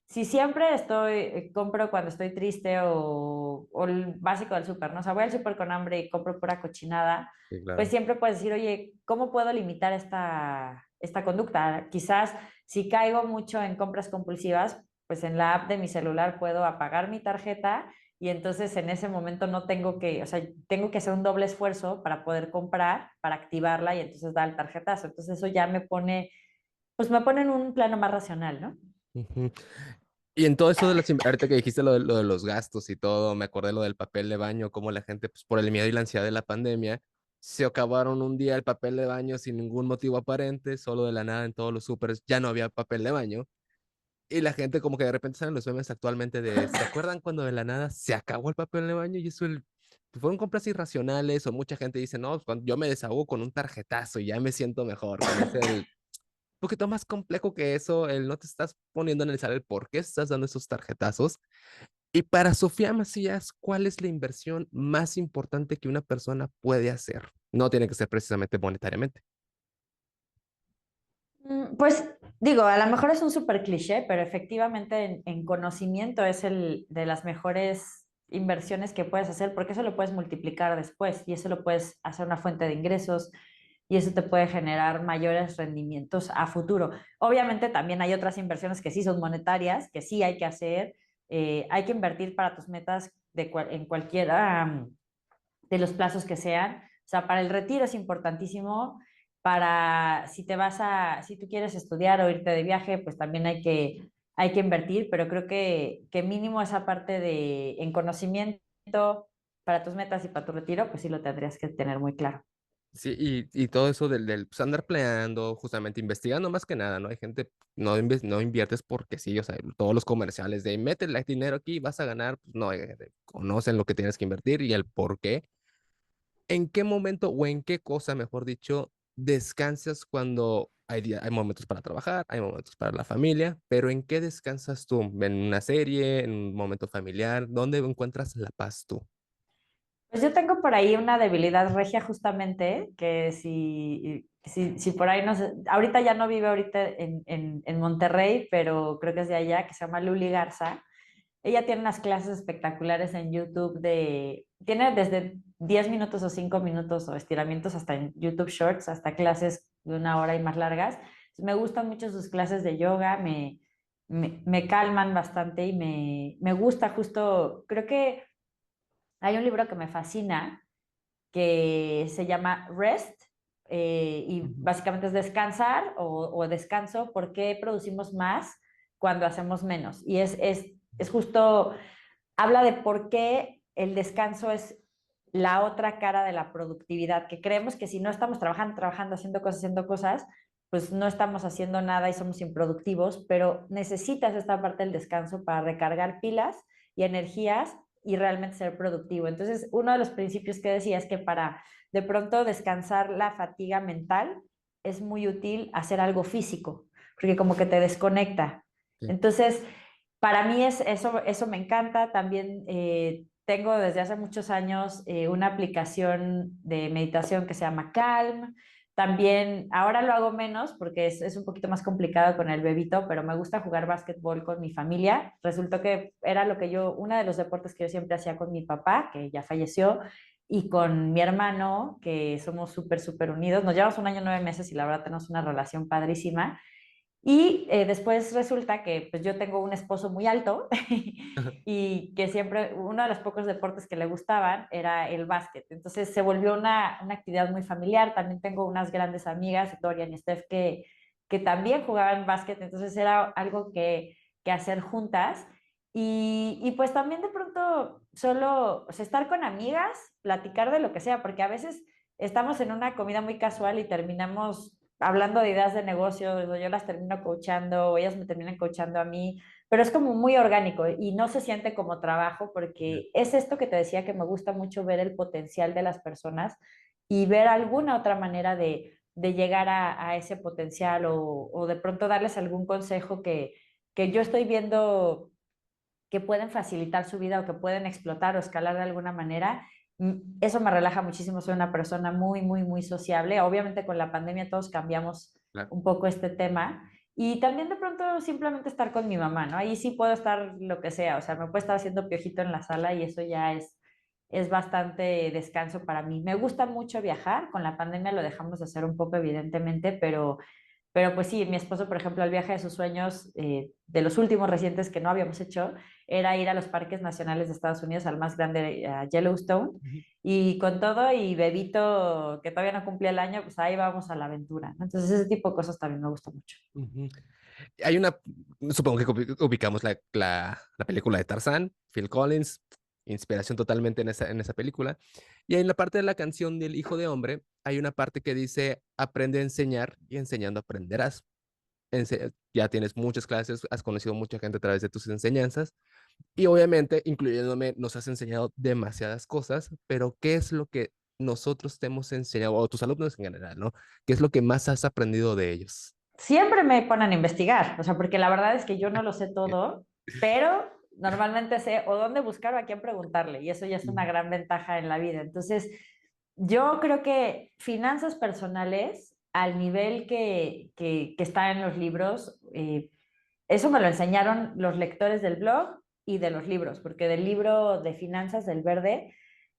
si siempre estoy, compro cuando estoy triste o el básico del súper, ¿no? O sea, voy al súper con hambre y compro pura cochinada, Sí, pues claro. siempre puedes decir, oye, ¿cómo puedo limitar esta conducta? Quizás si caigo mucho en compras compulsivas, pues en la app de mi celular puedo apagar mi tarjeta y entonces en ese momento no tengo que, o sea, tengo que hacer un doble esfuerzo para poder comprar, para activarla y entonces dar el tarjetazo. Entonces eso ya me pone, pues me pone en un plano más racional, ¿no? Ujú. Y en todo eso de las, ahorita que dijiste lo de los gastos y todo, me acordé lo del papel de baño, cómo la gente, pues por el miedo y la ansiedad de la pandemia, se acabaron un día el papel de baño sin ningún motivo aparente, solo de la nada en todos los súperes ya no había papel de baño. Y la gente como que de repente salen los memes actualmente de, ¿se acuerdan cuando de la nada se acabó el papel de baño? Y eso fueron compras irracionales o mucha gente dice, no, pues, cuando yo me desahogo con un tarjetazo y ya me siento mejor, cuando es el poquito más complejo que eso, el no te estás poniendo en el saber por qué estás dando esos tarjetazos. Y para Sofía Macías, ¿cuál es la inversión más importante que una persona puede hacer? No tiene que ser precisamente monetariamente. Pues digo, a lo mejor es un súper cliché, pero efectivamente en conocimiento es el de las mejores inversiones que puedes hacer, porque eso lo puedes multiplicar después y eso lo puedes hacer una fuente de ingresos y eso te puede generar mayores rendimientos a futuro. Obviamente también hay otras inversiones que sí son monetarias, que sí hay que hacer, hay que invertir para tus metas en cualquiera de los plazos que sean. O sea, para el retiro es importantísimo, para si te vas si tú quieres estudiar o irte de viaje, pues también hay que invertir, pero creo que mínimo esa parte de en conocimiento para tus metas y para tu retiro, pues sí lo tendrías que tener muy claro. Sí, y todo eso del pues, andar planeando, justamente investigando más que nada, ¿no? Hay gente, no inviertes porque sí, o sea, todos los comerciales de métele dinero aquí, vas a ganar, pues no, conocen lo que tienes que invertir y el por qué. ¿En qué momento o en qué cosa, mejor dicho, descansas cuando hay momentos para trabajar, hay momentos para la familia, pero ¿en qué descansas tú? ¿En una serie, en un momento familiar? ¿Dónde encuentras la paz tú? Pues yo tengo por ahí una debilidad regia justamente, que si por ahí no sé, ahorita ya no vive ahorita en Monterrey, pero creo que es de allá, que se llama Luli Garza. Ella tiene unas clases espectaculares en YouTube tiene desde 10 minutos o 5 minutos o estiramientos hasta en YouTube Shorts, hasta clases de una hora y más largas. Me gustan mucho sus clases de yoga, me calman bastante y me gusta justo, creo que hay un libro que me fascina que se llama Rest y Ujú. básicamente es descansar o descanso, ¿por qué producimos más cuando hacemos menos? Y es justo, habla de por qué el descanso es la otra cara de la productividad, que creemos que si no estamos trabajando, haciendo cosas, pues no estamos haciendo nada y somos improductivos, pero necesitas esta parte del descanso para recargar pilas y energías y realmente ser productivo. Entonces, uno de los principios que decía es que para de pronto descansar la fatiga mental es muy útil hacer algo físico, porque como que te desconecta. Sí. Entonces, para mí eso me encanta. También tengo desde hace muchos años una aplicación de meditación que se llama Calm. También, ahora lo hago menos porque es un poquito más complicado con el bebito, pero me gusta jugar básquetbol con mi familia. Resultó que era uno de los deportes que yo siempre hacía con mi papá, que ya falleció, y con mi hermano, que somos súper, súper unidos. Nos llevamos 1 año 9 meses y la verdad tenemos una relación padrísima. Y después resulta que pues, yo tengo un esposo muy alto y que siempre uno de los pocos deportes que le gustaban era el básquet. Entonces se volvió una actividad muy familiar. También tengo unas grandes amigas, Dorian y Steph, que también jugaban básquet. Entonces era algo que hacer juntas. Y pues también de pronto solo o sea, estar con amigas, platicar de lo que sea, porque a veces estamos en una comida muy casual y terminamos hablando de ideas de negocio, o yo las termino coachando, o ellas me terminan coachando a mí, pero es como muy orgánico y no se siente como trabajo Ya. porque es esto que te decía que me gusta mucho ver el potencial de las personas y ver alguna otra manera de llegar a ese potencial o de pronto darles algún consejo que yo estoy viendo que pueden facilitar su vida o que pueden explotar o escalar de alguna manera. Eso me relaja muchísimo, soy una persona muy, muy, muy sociable. Obviamente con la pandemia todos cambiamos Claro. un poco este tema Y también de pronto simplemente estar con mi mamá, ¿no? Ahí sí puedo estar lo que sea, o sea, me puedo estar haciendo piojito en la sala y eso ya es bastante descanso para mí. Me gusta mucho viajar, con la pandemia lo dejamos de hacer un poco evidentemente, pero pues sí, mi esposo, por ejemplo, el viaje de sus sueños, de los últimos recientes que no habíamos hecho, era ir a los parques nacionales de Estados Unidos, al más grande, a Yellowstone, Ujú, y con todo y bebito que todavía no cumplía el año, pues ahí vamos a la aventura, ¿no? Entonces ese tipo de cosas también me gusta mucho. ujú. Hay una, supongo que ubicamos la película de Tarzán, Phil Collins, inspiración totalmente en esa película. Y en la parte de la canción del Hijo de Hombre, hay una parte que dice, aprende a enseñar y enseñando aprenderás. Ya tienes muchas clases, has conocido mucha gente a través de tus enseñanzas y obviamente, incluyéndome, nos has enseñado demasiadas cosas, pero ¿qué es lo que nosotros te hemos enseñado, o tus alumnos en general, ¿no? ¿Qué es lo que más has aprendido de ellos? Siempre me ponen a investigar, o sea, porque la verdad es que yo no lo sé todo, pero normalmente sé o dónde buscar o a quién preguntarle, y eso ya es una Mm, gran ventaja en la vida. Entonces, yo creo que finanzas personales, al nivel que está en los libros, eso me lo enseñaron los lectores del blog y de los libros, porque del libro de finanzas del verde,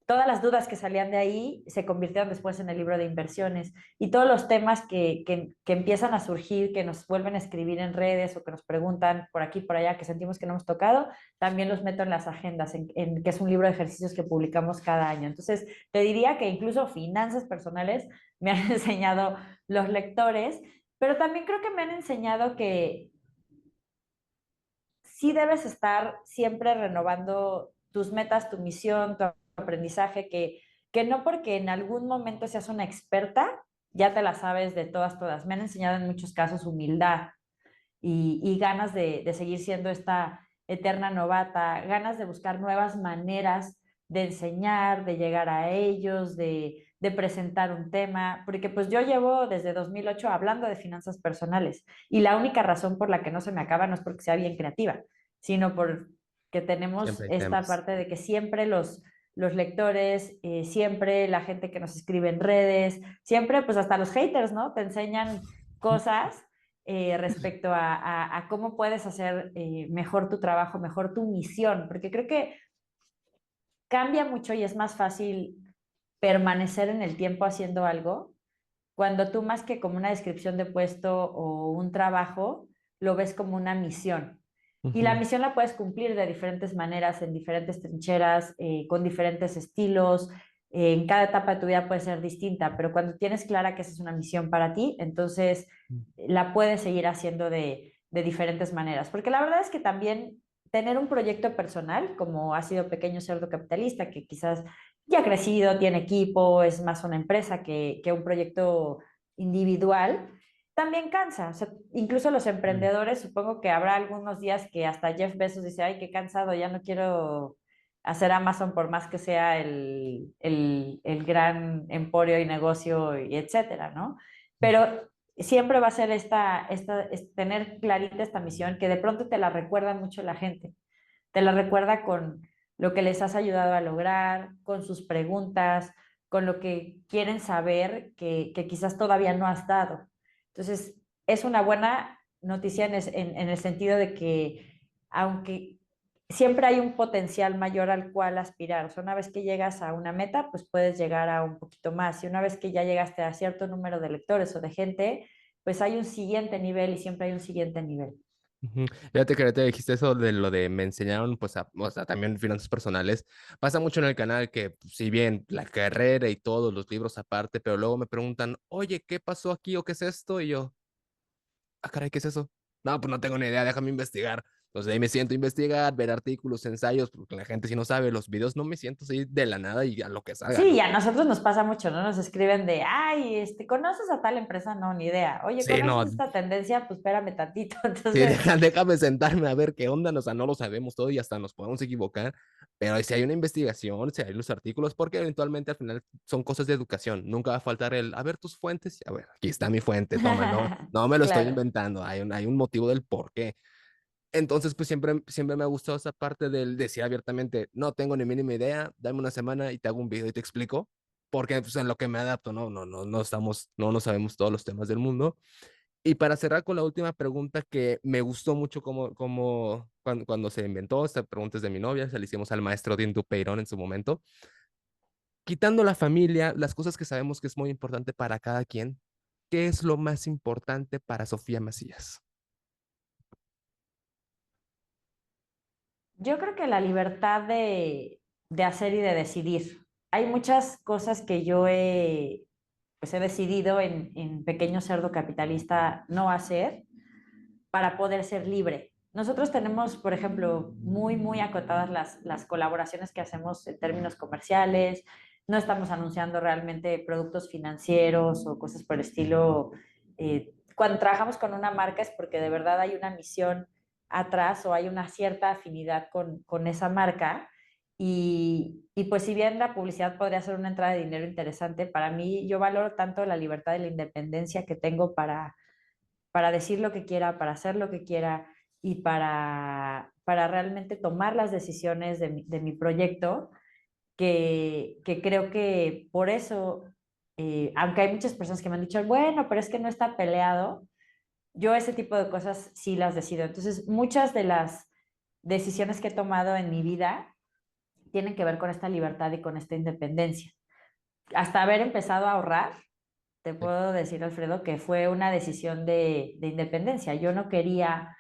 todas las dudas que salían de ahí se convirtieron después en el libro de inversiones y todos los temas que empiezan a surgir, que nos vuelven a escribir en redes o que nos preguntan por aquí, por allá, que sentimos que no hemos tocado, también los meto en las agendas, que es un libro de ejercicios que publicamos cada año. Entonces, te diría que incluso finanzas personales me han enseñado los lectores, pero también creo que me han enseñado que sí debes estar siempre renovando tus metas, tu misión, tu aprendizaje, que no porque en algún momento seas una experta, ya te la sabes de todas, todas. Me han enseñado en muchos casos humildad y ganas de seguir siendo esta eterna novata, ganas de buscar nuevas maneras de enseñar, de llegar a ellos, de presentar un tema, porque pues yo llevo desde 2008 hablando de finanzas personales y la única razón por la que no se me acaba no es porque sea bien creativa, sino porque tenemos siempre hay esta temas. parte de que siempre los lectores, siempre la gente que nos escribe en redes, siempre pues hasta los haters, ¿no? Te enseñan cosas respecto a cómo puedes hacer mejor tu trabajo, mejor tu misión, porque creo que cambia mucho y es más fácil permanecer en el tiempo haciendo algo cuando tú más que como una descripción de puesto o un trabajo, lo ves como una misión. Y la Ujú, misión la puedes cumplir de diferentes maneras, en diferentes trincheras, con diferentes estilos. En cada etapa de tu vida puede ser distinta, pero cuando tienes clara que esa es una misión para ti, entonces la puedes seguir haciendo de diferentes maneras. Porque la verdad es que también tener un proyecto personal, como ha sido Pequeño Cerdo Capitalista, que quizás ya ha crecido, tiene equipo, es más una empresa que un proyecto individual, también cansa. O sea, incluso los mm. emprendedores, supongo que habrá algunos días que hasta Jeff Bezos dice, ay, qué cansado, ya no quiero hacer Amazon por más que sea el gran emporio y negocio y etcétera, ¿no? Pero siempre va a ser tener clarita esta misión que de pronto te la recuerda mucho la gente. Te la recuerda con lo que les has ayudado a lograr, con sus preguntas, con lo que quieren saber que quizás todavía no has dado. Entonces, es una buena noticia en el sentido de que, aunque siempre hay un potencial mayor al cual aspirar, o sea, una vez que llegas a una meta, pues puedes llegar a un poquito más. Y una vez que ya llegaste a cierto número de lectores o de gente, pues hay un siguiente nivel y siempre hay un siguiente nivel. Ujú. Fíjate que ahorita dijiste eso de lo de me enseñaron, pues, o sea, también finanzas personales. Pasa mucho en el canal que, pues, si bien la carrera y todos los libros aparte, pero luego me preguntan, oye, ¿qué pasó aquí o qué es esto? Y yo, ah, caray, ¿qué es eso? No, pues no tengo ni idea, déjame investigar. Entonces ahí me siento a investigar, ver artículos, ensayos, porque la gente si no sabe, los videos no me siento así de la nada y a lo que salga, Sí, y ¿no? a nosotros nos pasa mucho, ¿no? Nos escriben de, ay, ¿conoces a tal empresa? No, ni idea. Oye, Sí, ¿conoces no, esta tendencia? Pues espérame tantito. sí, Entonces, déjame sentarme a ver qué onda, o sea, no lo sabemos todo y hasta nos podemos equivocar, pero si hay una investigación, si hay los artículos, porque eventualmente al final son cosas de educación, nunca va a faltar el, a ver tus fuentes, a ver, aquí está mi fuente, toma, no, no me lo estoy claro. inventando, hay un motivo del por qué. Entonces, pues siempre me ha gustado esa parte del decir abiertamente, no tengo ni mínima idea, dame una semana y te hago un video y te explico, porque pues en lo que me adapto, no, no, no, no estamos, no, no sabemos todos los temas del mundo. Y para cerrar con la última pregunta que me gustó mucho cuando se inventó, esta pregunta es de mi novia, se la hicimos al maestro Dean Dupeirón en su momento. Quitando la familia, las cosas que sabemos que es muy importante para cada quien, ¿qué es lo más importante para Sofía Macías? Yo creo que la libertad de hacer y de decidir. Hay muchas cosas que yo pues he decidido en Pequeño Cerdo Capitalista no hacer para poder ser libre. Nosotros tenemos, por ejemplo, muy acotadas las colaboraciones que hacemos en términos comerciales. No estamos anunciando realmente productos financieros o cosas por el estilo. Cuando trabajamos con una marca es porque de verdad hay una misión atrás o hay una cierta afinidad con esa marca. Y pues si bien la publicidad podría ser una entrada de dinero interesante, para mí yo valoro tanto la libertad y la independencia que tengo para decir lo que quiera, para hacer lo que quiera y para realmente tomar las decisiones de mi proyecto, que creo que por eso, aunque hay muchas personas que me han dicho, bueno, pero es que no está peleado, yo ese tipo de cosas sí las decido. Entonces, muchas de las decisiones que he tomado en mi vida tienen que ver con esta libertad y con esta independencia. Hasta haber empezado a ahorrar, te Sí. puedo decir, Alfredo, que fue una decisión de independencia. Yo no quería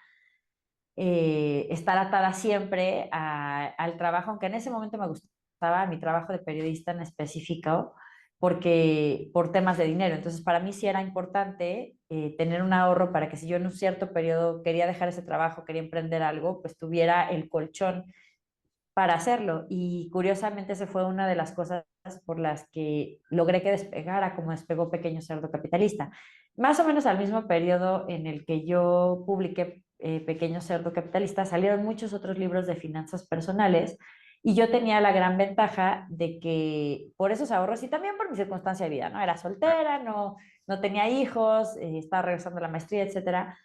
estar atada siempre al trabajo, aunque en ese momento me gustaba mi trabajo de periodista en específico, porque por temas de dinero. Entonces, para mí sí era importante tener un ahorro para que si yo en un cierto periodo quería dejar ese trabajo, quería emprender algo, pues tuviera el colchón para hacerlo. Y curiosamente, esa fue una de las cosas por las que logré que despegara como despegó Pequeño Cerdo Capitalista. Más o menos al mismo periodo en el que yo publiqué Pequeño Cerdo Capitalista, salieron muchos otros libros de finanzas personales y yo tenía la gran ventaja de que por esos ahorros y también por mi circunstancia de vida, ¿no? Era soltera, no tenía hijos, estaba regresando a la maestría, etcétera,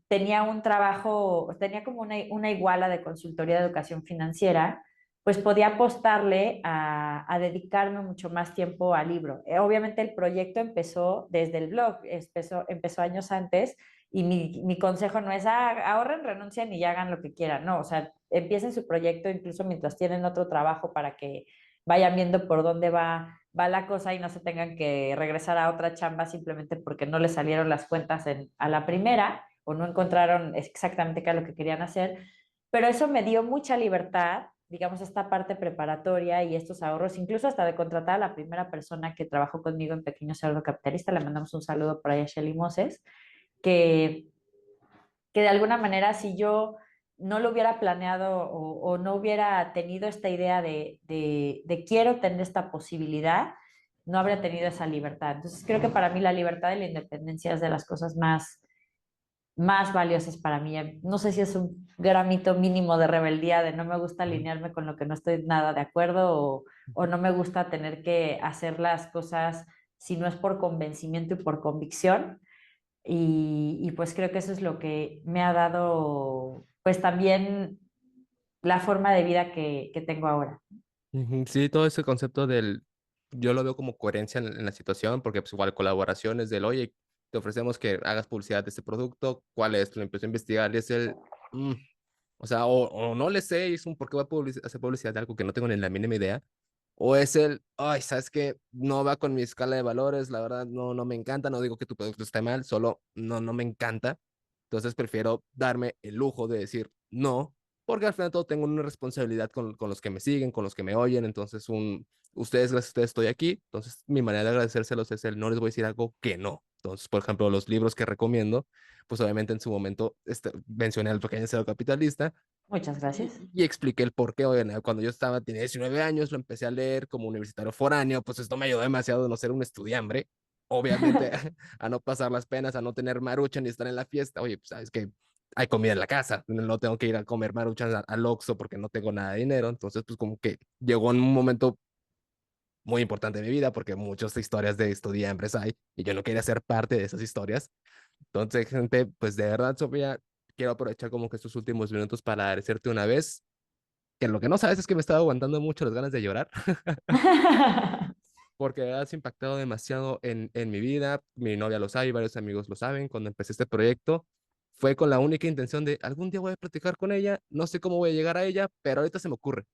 tenía un trabajo, tenía como una iguala de consultoría de educación financiera, pues podía apostarle a dedicarme mucho más tiempo al libro. Obviamente el proyecto empezó desde el blog, empezó años antes y mi consejo no es ahorren, renuncien y ya hagan lo que quieran, no, o sea, empiecen su proyecto incluso mientras tienen otro trabajo para que vayan viendo por dónde va la cosa y no se tengan que regresar a otra chamba simplemente porque no les salieron las cuentas a la primera o no encontraron exactamente qué es lo que querían hacer, pero eso me dio mucha libertad, digamos, esta parte preparatoria y estos ahorros, incluso hasta de contratar a la primera persona que trabajó conmigo en Pequeño Cerdo Capitalista, le mandamos un saludo por ahí a Shelly Moses, que, que de alguna manera si yo no lo hubiera planeado o no hubiera tenido esta idea de quiero tener esta posibilidad, no habría tenido esa libertad. Entonces creo que para mí la libertad y la independencia es de las cosas más valiosas para mí. No sé si es un gramito mínimo de rebeldía, de no me gusta Ujú. alinearme con lo que no estoy nada de acuerdo o no me gusta tener que hacer las cosas si no es por convencimiento y por convicción. Y pues creo que eso es lo que me ha dado, pues también la forma de vida que tengo ahora. Ujú. Sí, todo ese concepto yo lo veo como coherencia en la situación, porque pues igual colaboraciones del, oye, te ofrecemos que hagas publicidad de este producto, ¿cuál es? Lo empiezo a investigar y es mm, o sea, o no le sé, y es un por qué voy a hacer publicidad de algo que no tengo ni la mínima idea, o es ay, ¿sabes qué? No va con mi escala de valores, la verdad no me encanta, no digo que tu producto esté mal, solo no me encanta. Entonces prefiero darme el lujo de decir no, porque al final de todo tengo una responsabilidad con los que me siguen, con los que me oyen, entonces ustedes, gracias a ustedes estoy aquí, entonces mi manera de agradecérselos es el no les voy a decir algo que no. Entonces, por ejemplo, los libros que recomiendo, pues obviamente en su momento mencioné al pequeño cero capitalista Muchas gracias. y expliqué el por qué. Oigan, cuando yo tenía 19 años, lo empecé a leer como universitario foráneo, pues esto me ayudó demasiado a no ser un estudiambre, obviamente a no pasar las penas, a no tener maruchan ni estar en la fiesta. Oye, pues sabes que hay comida en la casa, no tengo que ir a comer maruchan al Oxxo porque no tengo nada de dinero. Entonces, pues como que llegó en un momento muy importante de mi vida porque muchas historias de estudiambres hay y yo no quería ser parte de esas historias. Entonces, gente, pues de verdad, Sofía, quiero aprovechar como que estos últimos minutos para agradecerte una vez, que lo que no sabes es que me estaba aguantando mucho las ganas de llorar. porque de verdad has impactado demasiado en mi vida. Mi novia lo sabe y varios amigos lo saben. Cuando empecé este proyecto, fue con la única intención de algún día voy a platicar con ella, no sé cómo voy a llegar a ella, pero ahorita se me ocurre.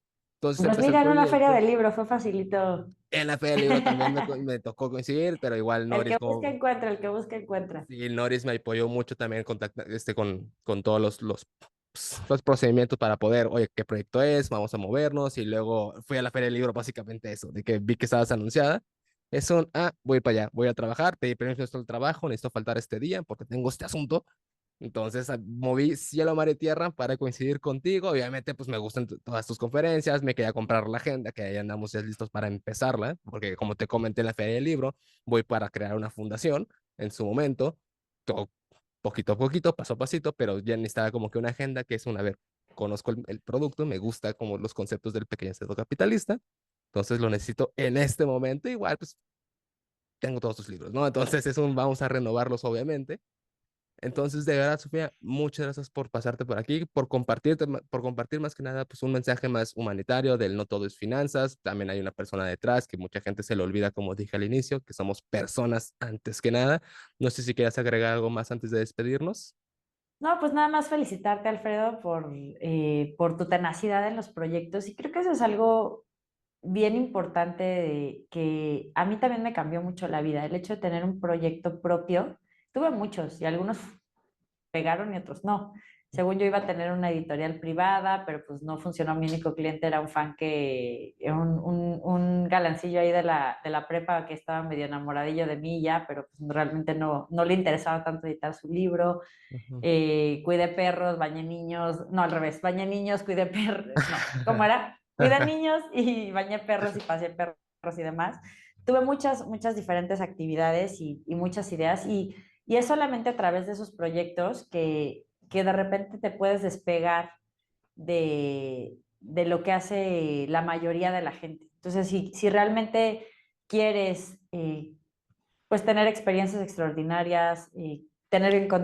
Entonces Pues empecé el mira, en una feria proyecto. del libro fue facilito. En la feria del libro también me tocó coincidir, pero igual El Noris que busca como... encuentra, el que busca encuentra. Sí, Noris me apoyó mucho también con todos los procedimientos para poder, oye, ¿qué proyecto es? Vamos a movernos. Y luego fui a la Feria del Libro, básicamente eso, de que vi que estabas anunciada. Es un, voy para allá, voy a trabajar, pedí permiso del trabajo, necesito faltar este día porque tengo este asunto. Entonces moví cielo, mar y tierra para coincidir contigo. Obviamente, pues me gustan todas tus conferencias. Me quería comprar la agenda, que ahí andamos ya listos para empezarla, porque como te comenté en la Feria del Libro, voy para crear una fundación en su momento, todo, poquito a poquito, paso a pasito, pero ya necesitaba como que una agenda que es una, a ver, conozco el producto, me gusta como los conceptos del pequeño centro capitalista, entonces lo necesito en este momento. Igual, pues tengo todos tus libros, ¿no? Entonces es un, vamos a renovarlos, obviamente. Entonces, de verdad, Sofía, muchas gracias por pasarte por aquí, por compartir más que nada, pues un mensaje más humanitario del no todo es finanzas. También hay una persona detrás que mucha gente se le olvida, como dije al inicio, que somos personas antes que nada. No sé si quieras agregar algo más antes de despedirnos. No, pues nada más felicitarte, Alfredo, por tu tenacidad en los proyectos. Y creo que eso es algo bien importante que a mí también me cambió mucho la vida. El hecho de tener un proyecto propio, tuve muchos y algunos pegaron y otros no. Según yo iba a tener una editorial privada, pero pues no funcionó. Mi único cliente era un fan que, un galancillo ahí de la prepa que estaba medio enamoradillo de mí ya, pero pues realmente no le interesaba tanto editar su libro. Ujú. Cuide perros, bañe niños, no al revés, bañe niños, cuide perros, no, ¿cómo era? Cuida niños y bañé perros y pasé perros y demás. Tuve muchas diferentes actividades y muchas ideas y es solamente a través de esos proyectos que de repente te puedes despegar de lo que hace la mayoría de la gente. Entonces, si realmente quieres pues tener experiencias extraordinarias,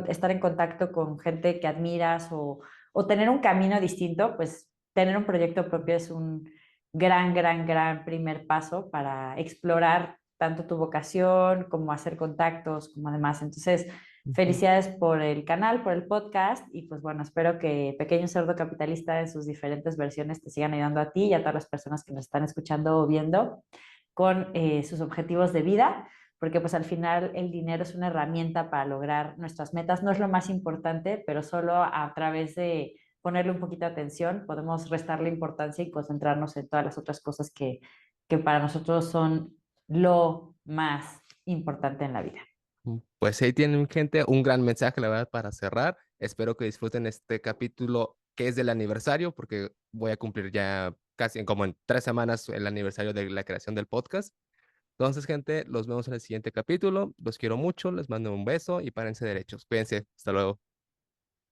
estar en contacto con gente que admiras o tener un camino distinto, pues tener un proyecto propio es un gran primer paso para explorar tanto tu vocación como hacer contactos, como además. Entonces, Ujú. felicidades por el canal, por el podcast y pues bueno, espero que Pequeño Cerdo Capitalista en sus diferentes versiones te sigan ayudando a ti y a todas las personas que nos están escuchando o viendo con sus objetivos de vida porque pues al final el dinero es una herramienta para lograr nuestras metas, no es lo más importante, pero solo a través de ponerle un poquito de atención podemos restarle importancia y concentrarnos en todas las otras cosas que para nosotros son lo más importante en la vida. Pues ahí tienen, gente, un gran mensaje, la verdad, para cerrar. Espero que disfruten este capítulo que es del aniversario, porque voy a cumplir ya casi como en 3 semanas el aniversario de la creación del podcast. Entonces, gente, los vemos en el siguiente capítulo. Los quiero mucho, les mando un beso y párense derechos. Cuídense. Hasta luego.